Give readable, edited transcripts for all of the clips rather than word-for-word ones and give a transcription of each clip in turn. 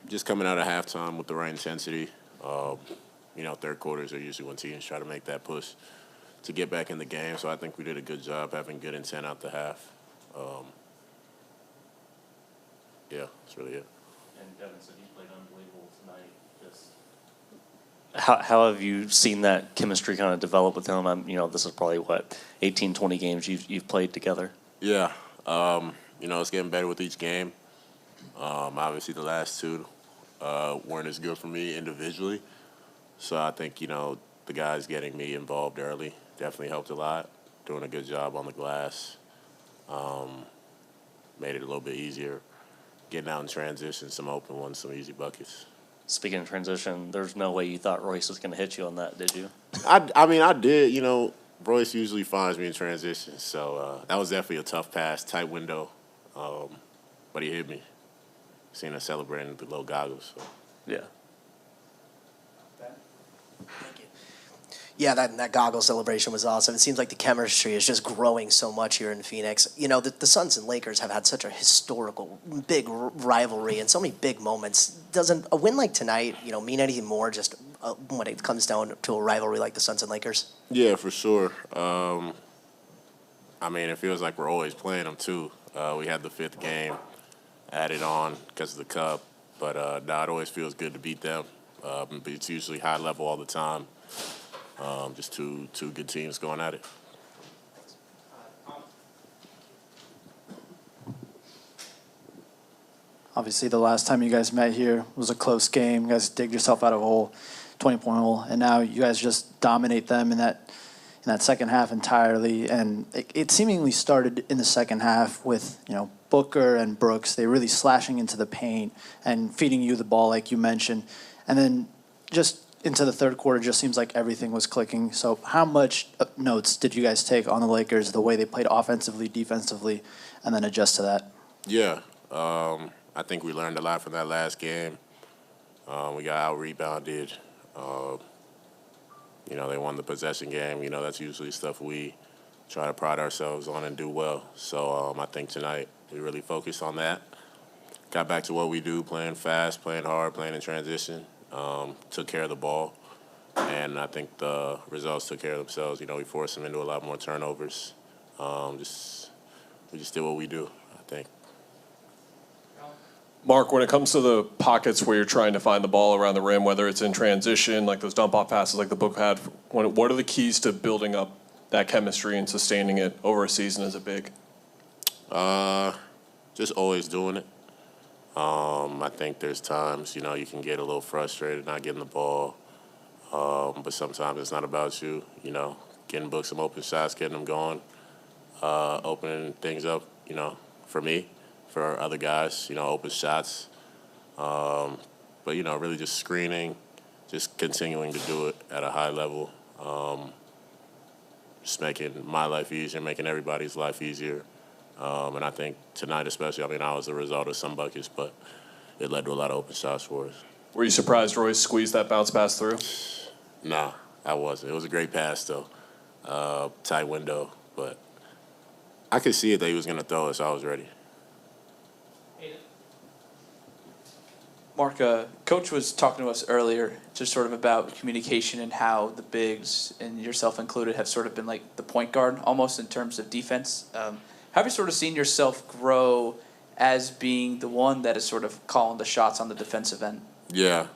Just coming out of halftime with the right intensity. Third quarters are usually when teams try to make that push to get back in the game. So I think we did a good job having good intent out the half. Yeah, that's really it. And Devin said you played unbelievable tonight. Just How have you seen that chemistry kind of develop with him? This is probably, 18, 20 games you've played together? Yeah, it's getting better with each game. Obviously, the last two weren't as good for me individually. So I think, the guys getting me involved early definitely helped a lot. Doing a good job on the glass. Made it a little bit easier. Getting out in transition, some open ones, some easy buckets. Speaking of transition, there's no way you thought Royce was going to hit you on that, did you? I did. Royce usually finds me in transition. So that was definitely a tough pass, tight window. But he hit me. Seen us celebrating with the low goggles. So. Yeah. Thank you. Yeah, that goggle celebration was awesome. It seems like the chemistry is just growing so much here in Phoenix. The Suns and Lakers have had such a historical, big rivalry and so many big moments. Doesn't a win like tonight, mean anything more just when it comes down to a rivalry like the Suns and Lakers? Yeah, for sure. It feels like we're always playing them, too. We had the fifth game added on because of the Cup. But it always feels good to beat them. It's usually high level all the time. Just two good teams going at it. Obviously, the last time you guys met here was a close game. You guys digged yourself out of a hole, 20-point hole, and now you guys just dominate them in that second half entirely. And it seemingly started in the second half with Booker and Brooks. They really slashing into the paint and feeding you the ball, like you mentioned, and then just into the third quarter, just seems like everything was clicking. So how much notes did you guys take on the Lakers, the way they played offensively, defensively, and then adjust to that? Yeah, I think we learned a lot from that last game. We got out-rebounded. They won the possession game. That's usually stuff we try to pride ourselves on and do well. So I think tonight we really focused on that. Got back to what we do, playing fast, playing hard, playing in transition. Took care of the ball, and I think the results took care of themselves. We forced them into a lot more turnovers. We just did what we do, I think. Mark, when it comes to the pockets where you're trying to find the ball around the rim, whether it's in transition, like those dump-off passes like the book had, what are the keys to building up that chemistry and sustaining it over a season as a big? Just always doing it. I think there's times, you can get a little frustrated not getting the ball. But sometimes it's not about you, getting booked some open shots, getting them going, opening things up, for me, for other guys, open shots. But, really just screening, just continuing to do it at a high level, just making my life easier, making everybody's life easier. And I think tonight especially, I was a result of some buckets, but it led to a lot of open shots for us. Were you surprised Royce squeezed that bounce pass through? Nah, I wasn't. It was a great pass, though. Tight window, but I could see it that he was going to throw it, so I was ready. Mark, Coach was talking to us earlier just sort of about communication and how the bigs, and yourself included, have sort of been like the point guard almost in terms of defense. Have you sort of seen yourself grow as being the one that is sort of calling the shots on the defensive end? Yeah.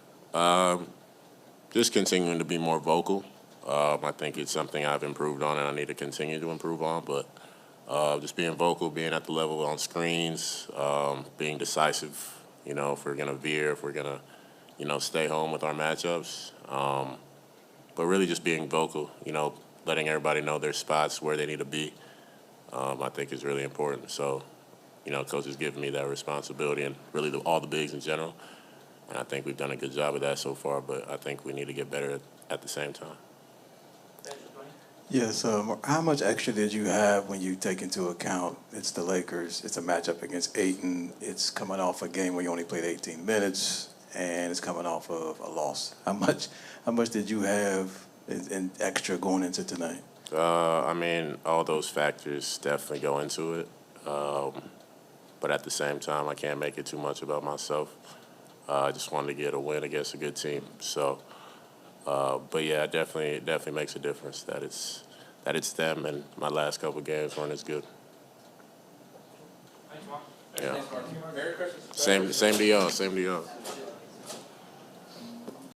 Just continuing to be more vocal. I think it's something I've improved on and I need to continue to improve on. But just being vocal, being at the level on screens, being decisive, if we're going to veer, if we're going to, stay home with our matchups. But really just being vocal, letting everybody know their spots, where they need to be. I think is really important. So, Coach has given me that responsibility and really all the bigs in general. And I think we've done a good job of that so far, but I think we need to get better at the same time. Yes, how much extra did you have when you take into account it's the Lakers, it's a matchup against Ayton, it's coming off a game where you only played 18 minutes, and it's coming off of a loss? How much did you have in extra going into tonight? All those factors definitely go into it. But at the same time, I can't make it too much about myself. I just wanted to get a win against a good team. So, but yeah, it definitely makes a difference that it's them, and my last couple games weren't as good. Thanks, Mark. Yeah. Merry Christmas. Same to y'all. Same to y'all.